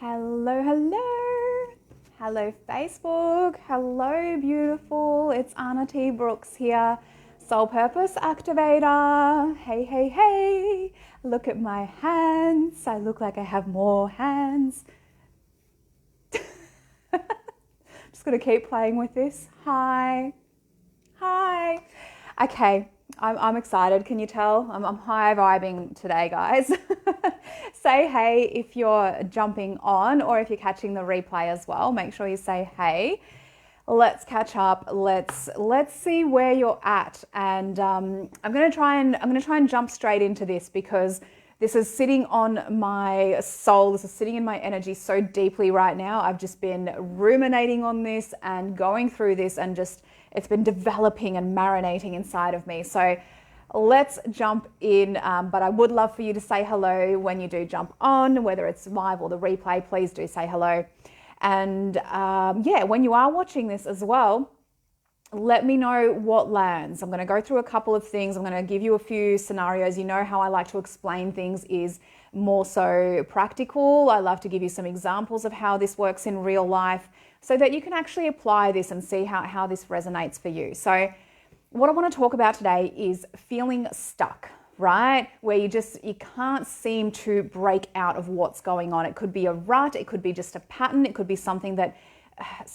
Hello, hello. Hello, Facebook. Hello, beautiful. It's Anna T. Brooks here. Soul Purpose Activator. Hey, hey, hey. Look at my hands. I look like I have more hands. Just going to keep playing with this. Hi. Hi. Okay, I'm excited. Can you tell? I'm high vibing today, guys. Say hey if you're jumping on, or if you're catching the replay as well. Make sure you say hey. Let's catch up. Let's see where you're at. And I'm gonna try and jump straight into this, because this is sitting on my soul. This is sitting in my energy so deeply right now. I've just been ruminating on this and going through this, and just it's been developing and marinating inside of me. So let's jump in. But I would love for you to say hello when you do jump on, whether it's live or the replay. Please do say hello. And yeah, when you are watching this as well, let me know what lands. I'm going to go through a couple of things. I'm going to give you a few scenarios. You know how I like to explain things is more so practical. I love to give you some examples of how this works in real life, so that you can actually apply this and see how this resonates for you. So what I want to talk about today is feeling stuck, right? Where you can't seem to break out of what's going on. It could be a rut, it could be just a pattern, it could be something that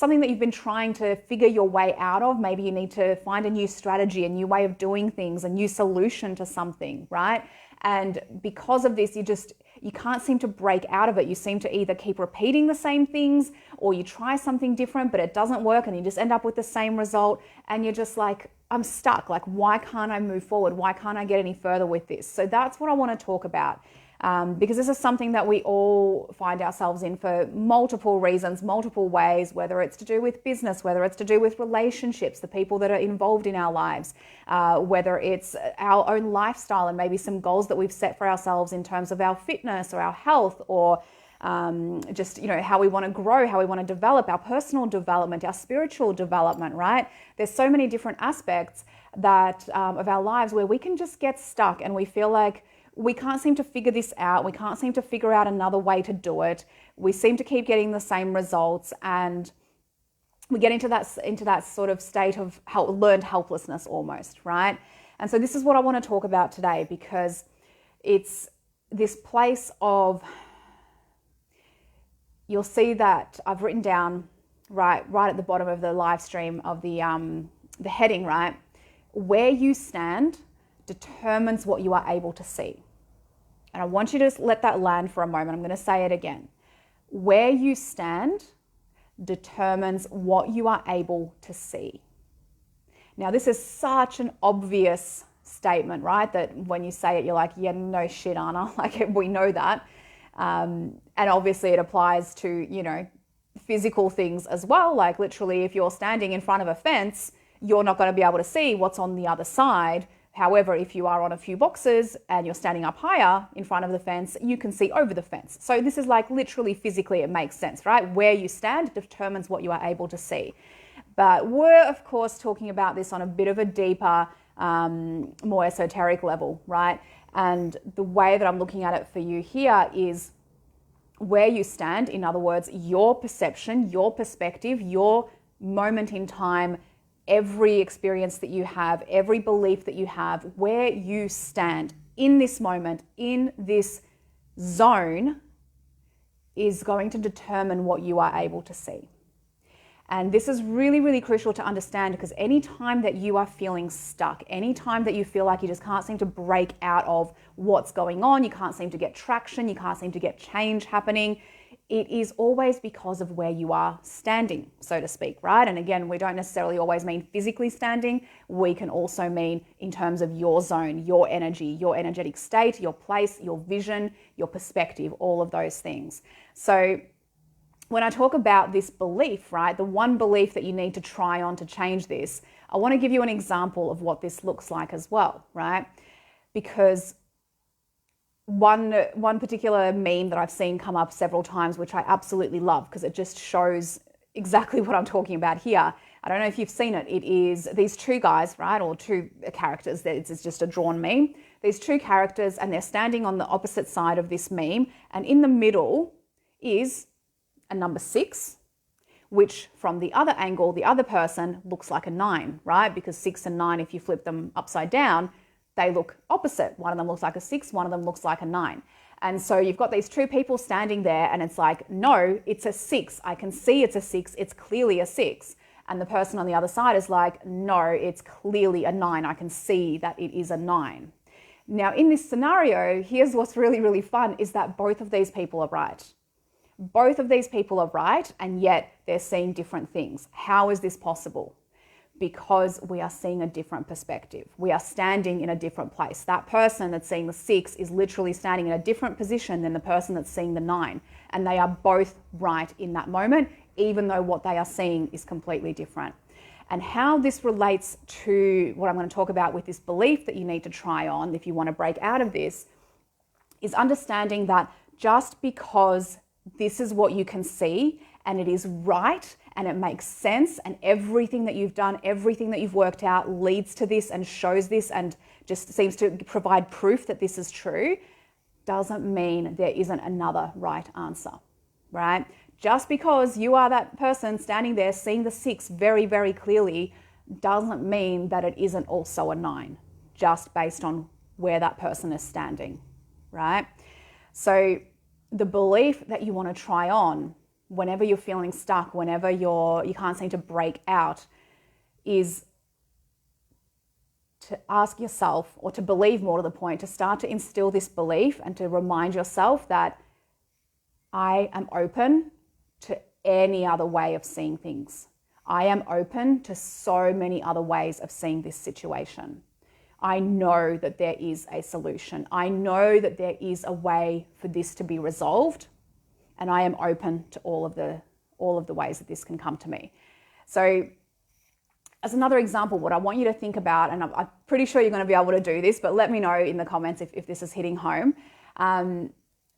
you've been trying to figure your way out of. Maybe you need to find a new strategy, a new way of doing things, a new solution to something, right? And because of this, you can't seem to break out of it. You seem to either keep repeating the same things, or you try something different, but it doesn't work, and you just end up with the same result. And you're just like, I'm stuck. Like, why can't I move forward? Why can't I get any further with this? So that's what I want to talk about. Because this is something that we all find ourselves in for multiple reasons, multiple ways, whether it's to do with business, whether it's to do with relationships, the people that are involved in our lives, whether it's our own lifestyle and maybe some goals that we've set for ourselves in terms of our fitness or our health, or just, how we want to grow, how we want to develop, our personal development, our spiritual development, right? There's so many different aspects that of our lives where we can just get stuck, and we feel like we can't seem to figure this out. We can't seem to figure out another way to do it. We seem to keep getting the same results, and we get into that sort of state of learned helplessness almost, right? And so this is what I want to talk about today, because it's this place of, you'll see that I've written down right at the bottom of the live stream of the heading, right? Where you stand determines what you are able to see. And I want you to let that land for a moment. I'm going to say it again. Where you stand determines what you are able to see. Now, this is such an obvious statement, right? That when you say it, you're like, yeah, no shit, Anna. Like, we know that. And obviously it applies to, physical things as well. Like, literally, if you're standing in front of a fence, you're not going to be able to see what's on the other side. However, if you are on a few boxes and you're standing up higher in front of the fence, you can see over the fence. So this is like literally physically, it makes sense, right? Where you stand determines what you are able to see. But we're, of course, talking about this on a bit of a deeper, more esoteric level, right? And the way that I'm looking at it for you here is where you stand. In other words, your perception, your perspective, your moment in time, every experience that you have, every belief that you have, where you stand in this moment, in this zone, is going to determine what you are able to see. And this is really, really crucial to understand, because anytime that you are feeling stuck, anytime that you feel like you just can't seem to break out of what's going on, you can't seem to get traction, you can't seem to get change happening, it is always because of where you are standing, so to speak, right? And again, we don't necessarily always mean physically standing. We can also mean in terms of your zone, your energy, your energetic state, your place, your vision, your perspective, all of those things. So when I talk about this belief, right, the one belief that you need to try on to change this, I want to give you an example of what this looks like as well, right? Because one particular meme that I've seen come up several times, which I absolutely love, because it just shows exactly what I'm talking about here. I don't know if you've seen it. It is these two guys, right, or two characters. It's just a drawn meme. These two characters, and they're standing on the opposite side of this meme, and in the middle is a number 6, which from the other angle, the other person looks like a 9, right? Because 6 and 9, if you flip them upside down, they look opposite. One of them looks like a 6, one of them looks like a 9. And so you've got these two people standing there and it's like, no, it's a 6. I can see it's a 6. It's clearly a 6. And the person on the other side is like, no, it's clearly a 9. I can see that it is a 9. Now, in this scenario, here's what's really, really fun is that both of these people are right. Both of these people are right, and yet they're seeing different things. How is this possible? Because we are seeing a different perspective. We are standing in a different place. That person that's seeing the 6 is literally standing in a different position than the person that's seeing the 9. And they are both right in that moment, even though what they are seeing is completely different. And how this relates to what I'm going to talk about with this belief that you need to try on if you want to break out of this is understanding that just because this is what you can see and it is right and it makes sense and everything that you've done, everything that you've worked out leads to this and shows this and just seems to provide proof that this is true, doesn't mean there isn't another right answer, right? Just because you are that person standing there seeing the 6 very, very clearly doesn't mean that it isn't also a 9, just based on where that person is standing, right? So the belief that you want to try on whenever you're feeling stuck, whenever you can't seem to break out, is to ask yourself, or to believe more to the point, to start to instill this belief and to remind yourself that I am open to any other way of seeing things. I am open to so many other ways of seeing this situation. I know that there is a solution. I know that there is a way for this to be resolved, and I am open to all of the ways that this can come to me. So as another example, what I want you to think about, and I'm pretty sure you're going to be able to do this, but let me know in the comments if this is hitting home.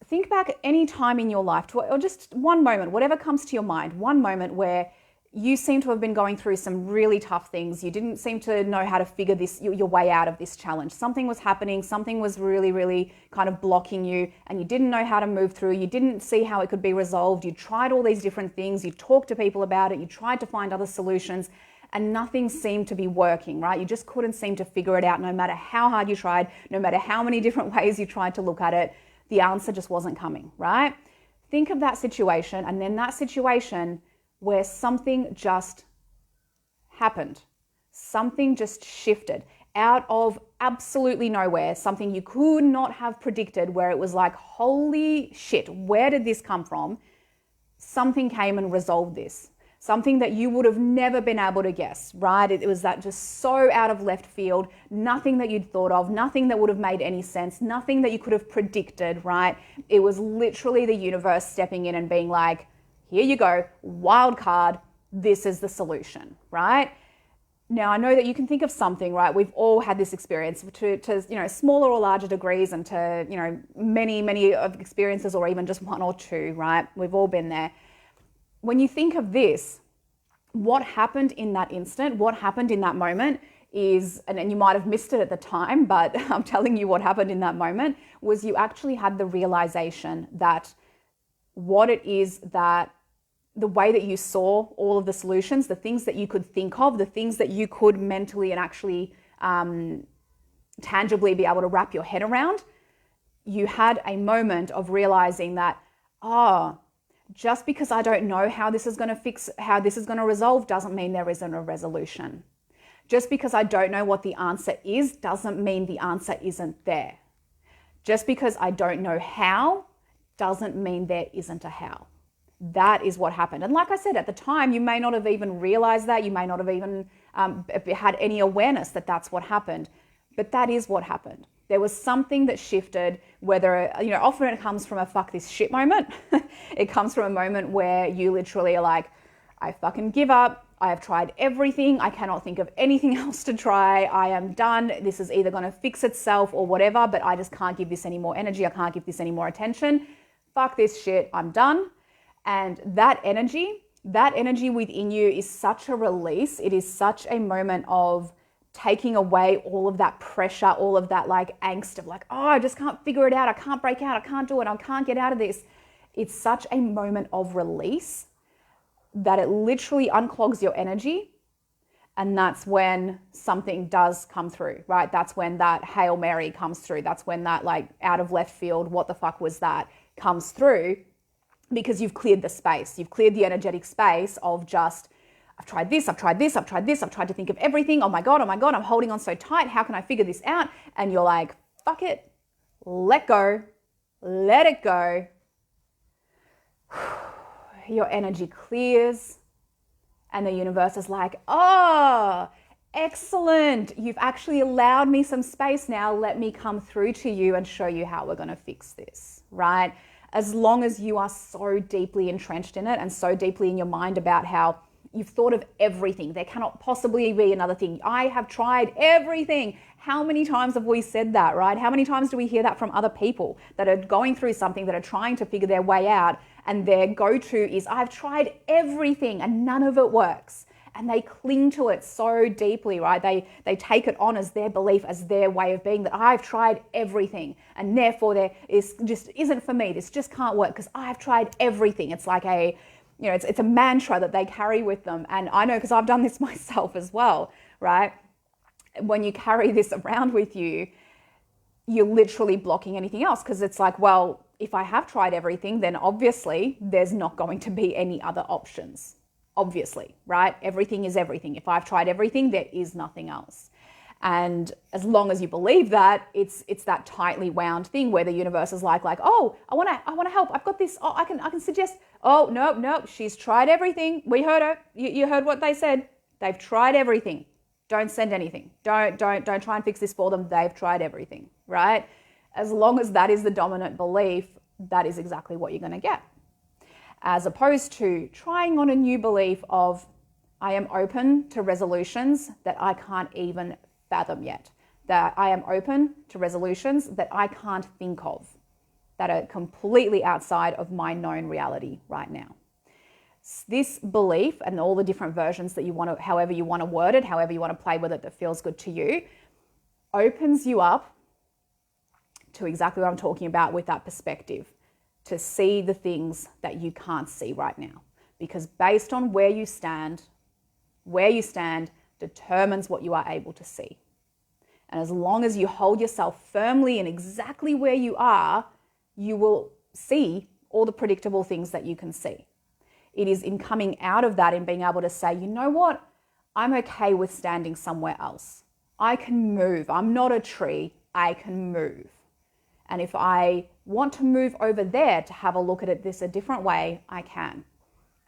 Think back any time in your life, or just one moment, whatever comes to your mind, one moment where you seem to have been going through some really tough things. You didn't seem to know how to figure your way out of this challenge. Something was happening, something was really, really kind of blocking you, and you didn't know how to move through. You didn't see how it could be resolved. You tried all these different things. You talked to people about it. You tried to find other solutions, and nothing seemed to be working, right? You just couldn't seem to figure it out no matter how hard you tried, no matter how many different ways you tried to look at it. The answer just wasn't coming, right? Think of that situation, and then that situation where something just happened. Something just shifted out of absolutely nowhere, something you could not have predicted, where it was like, holy shit, where did this come from? Something came and resolved this. Something that you would have never been able to guess, right? It was that just so out of left field, nothing that you'd thought of, nothing that would have made any sense, nothing that you could have predicted, right? It was literally the universe stepping in and being like, here you go, wild card, this is the solution, right? Now, I know that you can think of something, right? We've all had this experience to smaller or larger degrees, and to, many of experiences, or even just one or two, right? We've all been there. When you think of this, what happened in that instant, what happened in that moment is, and you might have missed it at the time, but I'm telling you what happened in that moment, was you actually had the realization that what it is that the way that you saw all of the solutions, the things that you could think of, the things that you could mentally and actually tangibly be able to wrap your head around, you had a moment of realizing that, just because I don't know how this is going to resolve doesn't mean there isn't a resolution. Just because I don't know what the answer is doesn't mean the answer isn't there. Just because I don't know how doesn't mean there isn't a how. That is what happened. And like I said, at the time, you may not have even realized that. You may not have even had any awareness that that's what happened. But that is what happened. There was something that shifted, whether, often it comes from a fuck this shit moment. It comes from a moment where you literally are like, I fucking give up. I have tried everything. I cannot think of anything else to try. I am done. This is either going to fix itself or whatever, but I just can't give this any more energy. I can't give this any more attention. Fuck this shit. I'm done. And that energy within you is such a release. It is such a moment of taking away all of that pressure, all of that like angst of like, I just can't figure it out. I can't break out. I can't do it. I can't get out of this. it's such a moment of release that it literally unclogs your energy. And that's when something does come through, right? That's when that Hail Mary comes through. That's when that like out of left field, what the fuck was that, comes through, because you've cleared the space. You've cleared the energetic space of just, I've tried this, I've tried this, I've tried this, I've tried to think of everything. Oh my God, I'm holding on so tight. How can I figure this out? And you're like, fuck it, let go, let it go. Your energy clears. And the universe is like, oh, excellent. You've actually allowed me some space now. Let me come through to you and show you how we're going to fix this, right? As long as you are so deeply entrenched in it and so deeply in your mind about how you've thought of everything. There cannot possibly be another thing. I have tried everything. How many times have we said that, right? How many times do we hear that from other people that are going through something, that are trying to figure their way out, and their go-to is, I've tried everything and none of it works. And they cling to it so deeply, right? They take it on as their belief, as their way of being, that I've tried everything and therefore there is just isn't for me. This just can't work because I've tried everything. It's like it's a mantra that they carry with them. And I know because I've done this myself as well, right? When you carry this around with you, you're literally blocking anything else, because it's like, well, if I have tried everything, then obviously there's not going to be any other options. Obviously, right? Everything is everything. If I've tried everything, there is nothing else. And as long as you believe that, it's that tightly wound thing where the universe is like, oh, I want to help. I've got this. Oh, I can suggest. Oh, no, she's tried everything. We heard her. You heard what they said. They've tried everything. Don't send anything. Don't try and fix this for them. They've tried everything, right? As long as that is the dominant belief, that is exactly what you're going to get. As opposed to trying on a new belief of, I am open to resolutions that I can't even fathom yet. That I am open to resolutions that I can't think of, that are completely outside of my known reality right now. This belief and all the different versions that you want to, however you want to word it, however you want to play with it that feels good to you, opens you up to exactly what I'm talking about with that perspective, to see the things that you can't see right now. Because based on where you stand determines what you are able to see. And as long as you hold yourself firmly in exactly where you are, you will see all the predictable things that you can see. It is in coming out of that and being able to say, you know what? I'm okay with standing somewhere else. I can move. I'm not a tree. I can move. And if I want to move over there to have a look at it a different way, I can.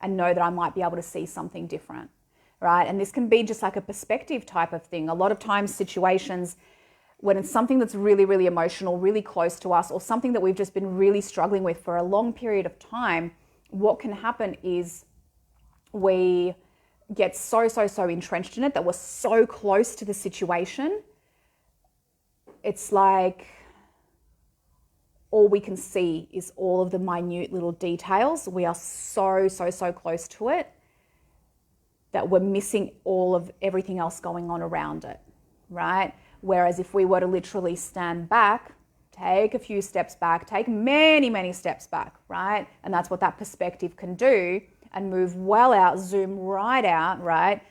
And know that I might be able to see something different, right? And this can be just like a perspective type of thing. A lot of times situations when it's something that's really, really emotional, really close to us, or something that we've just been really struggling with for a long period of time, what can happen is we get so entrenched in it that we're so close to the situation. It's like all we can see is all of the minute little details. We are so close to it that we're missing all of everything else going on around it, right? Whereas if we were to literally stand back, take a few steps back, take many steps back, right? And that's what that perspective can do, and move well out, zoom right out, right?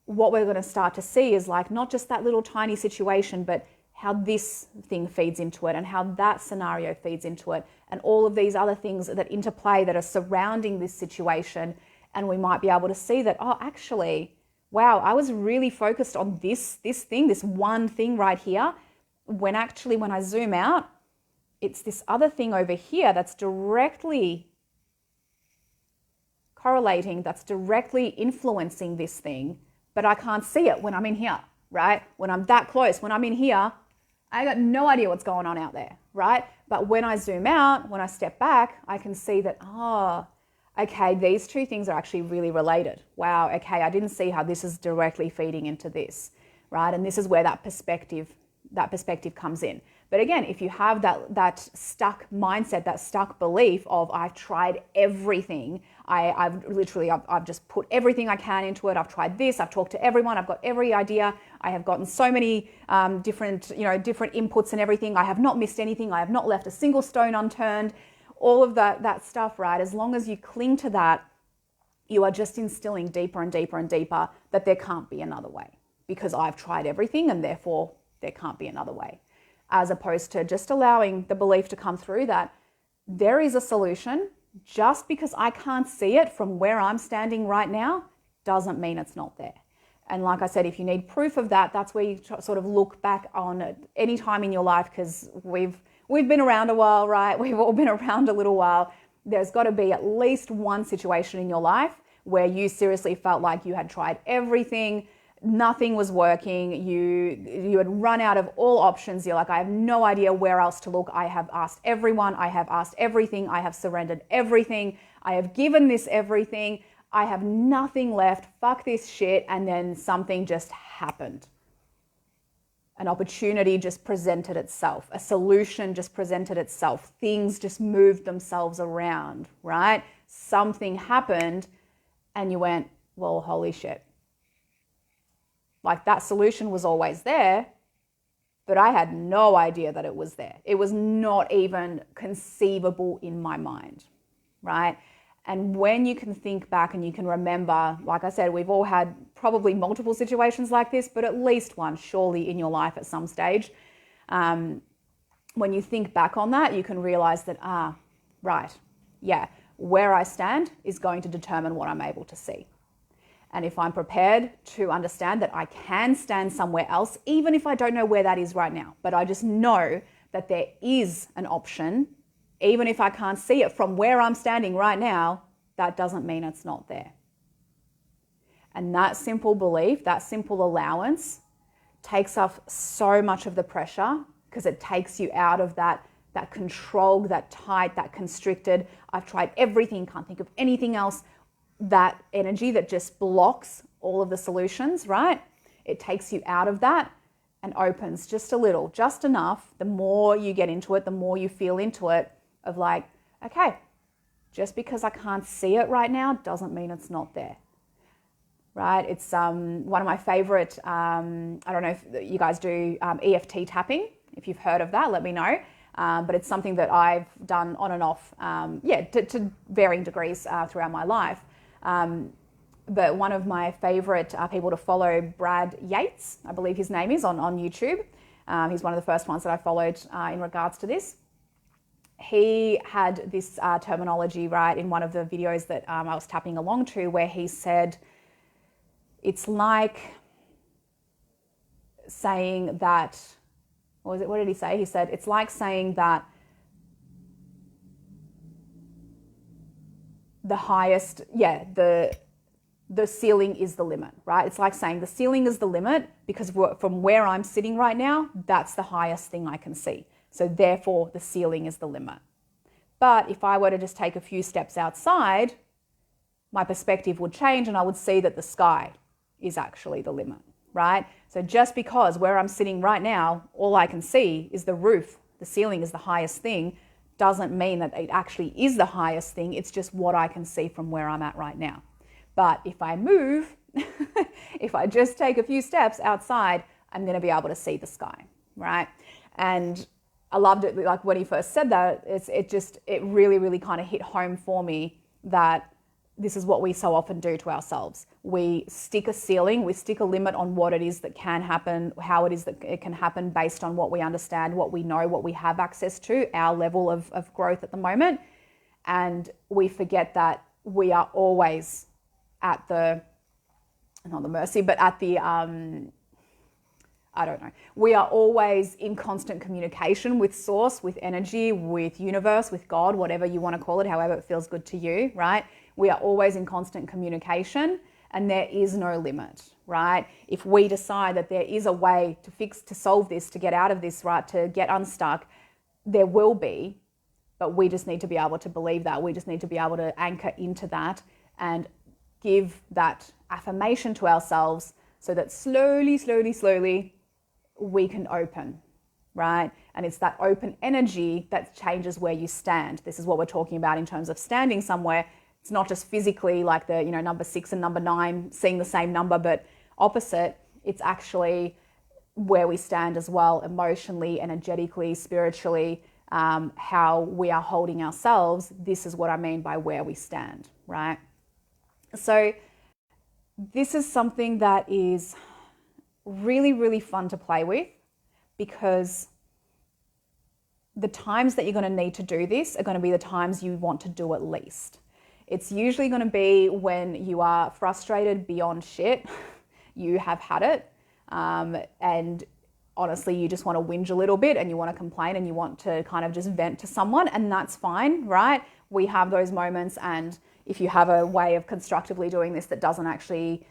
What we're going to start to see is like not just that little tiny situation, but how this thing feeds into it and how that scenario feeds into it and all of these other things that interplay that are surrounding this situation. And we might be able to see that, oh, actually, wow, I was really focused on this thing, this one thing right here, when actually when I zoom out, it's this other thing over here that's directly correlating, that's directly influencing this thing, but I can't see it when I'm in here, right? When I'm that close, when I'm in here, I got no idea what's going on out there, right? But when I zoom out, when I step back, I can see that, oh, okay, these two things are actually really related. Wow, okay, I didn't see how this is directly feeding into this, right? And this is where that perspective comes in. But again, if you have that stuck mindset, that stuck belief of I've tried everything, I've just put everything I can into it. I've tried this. I've talked to everyone. I've got every idea. I have gotten so many different inputs and everything. I have not missed anything. I have not left a single stone unturned. all of that stuff, right? As long as you cling to that, you are just instilling deeper and deeper and deeper that there can't be another way because I've tried everything and therefore there can't be another way. As opposed to just allowing the belief to come through that there is a solution. Just because I can't see it from where I'm standing right now doesn't mean it's not there. And like I said, if you need proof of that, that's where you sort of look back on any time in your life, because we've been around a while, right? We've all been around a little while. There's got to be at least one situation in your life where you seriously felt like you had tried everything, nothing was working, you had run out of all options. You're like, I have no idea where else to look. I have asked everyone, I have asked everything, I have surrendered everything, I have given this everything, I have nothing left, fuck this shit, and then something just happened. An opportunity just presented itself. A solution just presented itself. Things just moved themselves around, right? Something happened and you went, well, holy shit. Like that solution was always there, but I had no idea that it was there. It was not even conceivable in my mind, right? And when you can think back and you can remember, like I said, we've all had probably multiple situations like this, but at least one surely in your life at some stage. When you think back on that, you can realize that, right, yeah, where I stand is going to determine what I'm able to see. And if I'm prepared to understand that I can stand somewhere else, even if I don't know where that is right now, but I just know that there is an option, even if I can't see it from where I'm standing right now, that doesn't mean it's not there. And that simple belief, that simple allowance takes off so much of the pressure, because it takes you out of that controlled, that tight, that constricted, I've tried everything, can't think of anything else, that energy that just blocks all of the solutions, right? It takes you out of that and opens just a little, just enough. The more you get into it, the more you feel into it, of like, okay, just because I can't see it right now doesn't mean it's not there, right? It's one of my favorite, I don't know if you guys do EFT tapping. If you've heard of that, let me know. But it's something that I've done on and off, to varying degrees throughout my life. But one of my favorite people to follow, Brad Yates, I believe his name is, on YouTube. He's one of the first ones that I followed in regards to this. He had this terminology, right, in one of the videos that I was tapping along to, where he said, it's like saying that, what did he say? He said, it's like saying that the highest, the ceiling is the limit, right? It's like saying the ceiling is the limit because from where I'm sitting right now, that's the highest thing I can see. So therefore, the ceiling is the limit. But if I were to just take a few steps outside, my perspective would change and I would see that the sky is actually the limit, right? So just because where I'm sitting right now, all I can see is the roof, the ceiling is the highest thing, doesn't mean that it actually is the highest thing. It's just what I can see from where I'm at right now. But if I move, if I just take a few steps outside, I'm going to be able to see the sky, right? And I loved it. Like when he first said that, it really, really kind of hit home for me that this is what we so often do to ourselves. We stick a ceiling, we stick a limit on what it is that can happen, how it is that it can happen based on what we understand, what we know, what we have access to, our level of growth at the moment. And we forget that we are always at the, not the mercy, but at the, we are always in constant communication with source, with energy, with universe, with God, whatever you want to call it, however it feels good to you, right? We are always in constant communication and there is no limit, right? If we decide that there is a way to solve this, to get out of this, right, to get unstuck, there will be, but we just need to be able to believe that. We just need to be able to anchor into that and give that affirmation to ourselves so that slowly, we can open, right? And it's that open energy that changes where you stand. This is what we're talking about in terms of standing somewhere. It's not just physically like the, number 6 and number 9, seeing the same number, but opposite. It's actually where we stand as well, emotionally, energetically, spiritually, how we are holding ourselves, this is what I mean by where we stand, right? So this is something that is really, really fun to play with, because the times that you're going to need to do this are going to be the times you want to do it least. It's usually going to be when you are frustrated beyond shit, you have had it, and honestly, you just want to whinge a little bit and you want to complain and you want to kind of just vent to someone, and that's fine, right? We have those moments, and if you have a way of constructively doing this that doesn't actually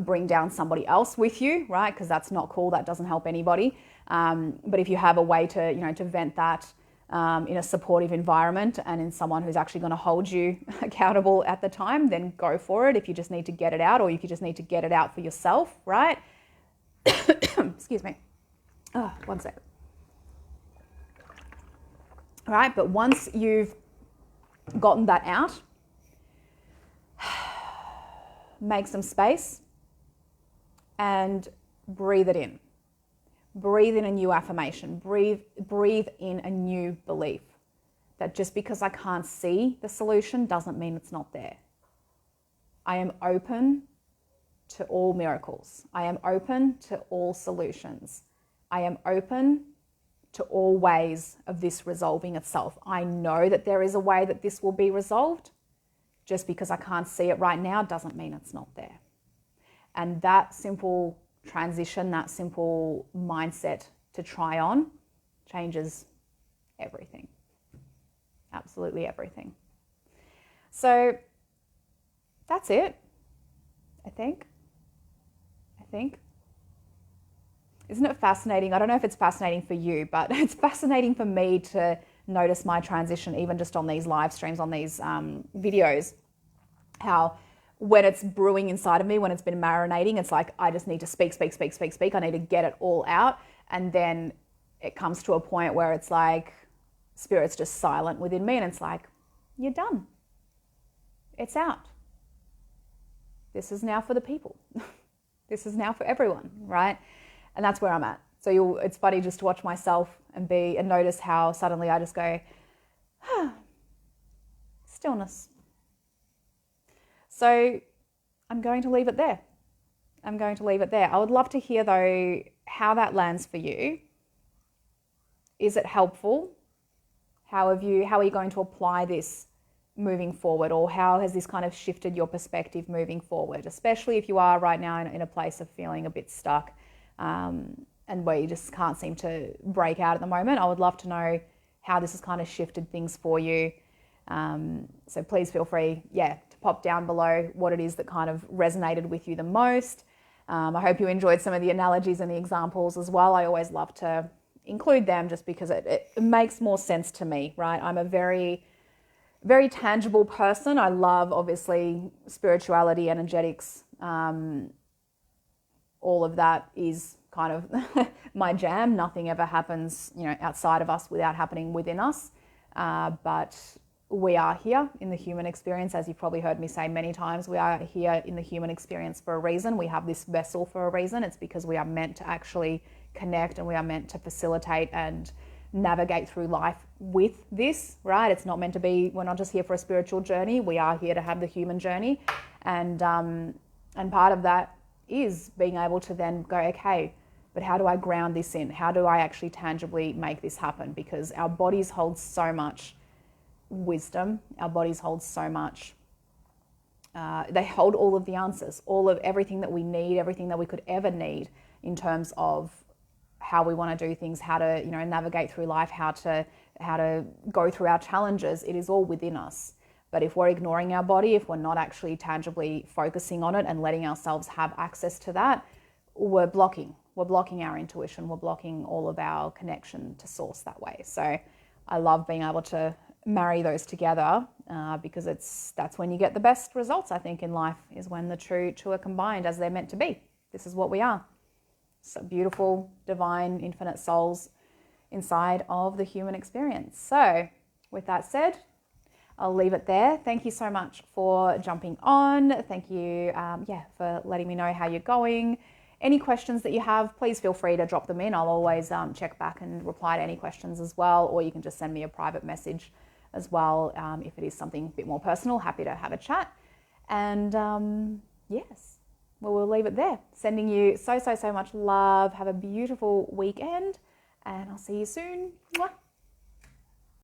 bring down somebody else with you, right? Because that's not cool, that doesn't help anybody. But if you have a way to, to vent that in a supportive environment and in someone who's actually going to hold you accountable at the time, then go for it. If you just need to get it out, or if you just need to get it out for yourself, right? Excuse me. Oh, one sec. All right, but once you've gotten that out, make some space and breathe it in. Breathe in a new affirmation. Breathe in a new belief that just because I can't see the solution doesn't mean it's not there. I am open to all miracles. I am open to all solutions. I am open to all ways of this resolving itself. I know that there is a way that this will be resolved. Just because I can't see it right now doesn't mean it's not there. And that simple transition, that simple mindset to try on changes everything. Absolutely everything. So that's it, I think. Isn't it fascinating? I don't know if it's fascinating for you, but it's fascinating for me to notice my transition, even just on these live streams, on these videos, how when it's brewing inside of me, when it's been marinating, it's like I just need to speak. I need to get it all out. And then it comes to a point where it's like Spirit's just silent within me, and it's like, you're done. It's out. This is now for the people. This is now for everyone, right? And that's where I'm at. So it's funny just to watch myself and notice how suddenly I just go, stillness. So I'm going to leave it there. I would love to hear though how that lands for you. Is it helpful? How are you going to apply this moving forward, or how has this kind of shifted your perspective moving forward, especially if you are right now in a place of feeling a bit stuck and where you just can't seem to break out at the moment? I would love to know how this has kind of shifted things for you. So please feel free, to pop down below what it is that kind of resonated with you the most. I hope you enjoyed some of the analogies and the examples as well. I always love to include them just because it makes more sense to me, right? I'm a very, very tangible person. I love, obviously, spirituality, energetics. All of that is kind of my jam. Nothing ever happens, outside of us without happening within us. But we are here in the human experience, as you've probably heard me say many times. We are here in the human experience for a reason. We have this vessel for a reason. It's because we are meant to actually connect, and we are meant to facilitate and navigate through life with this, right? It's not meant to be, we're not just here for a spiritual journey. We are here to have the human journey. And part of that is being able to then go, okay, but how do I ground this in? How do I actually tangibly make this happen? Because our bodies hold so much wisdom. Our bodies hold so much. They hold all of the answers, all of everything that we need, everything that we could ever need in terms of how we want to do things, how to, navigate through life, how to go through our challenges. It is all within us. But if we're ignoring our body, if we're not actually tangibly focusing on it and letting ourselves have access to that, we're blocking our intuition. We're blocking all of our connection to source that way. So I love being able to marry those together because that's when you get the best results, I think, in life, is when the two are combined as they're meant to be. This is what we are. So beautiful, divine, infinite souls inside of the human experience. So with that said, I'll leave it there. Thank you so much for jumping on. Thank you, for letting me know how you're going. Any questions that you have, please feel free to drop them in. I'll always check back and reply to any questions as well, or you can just send me a private message as well. If it is something a bit more personal, happy to have a chat. And yes, well, we'll leave it there. Sending you so much love. Have a beautiful weekend, and I'll see you soon. Mwah.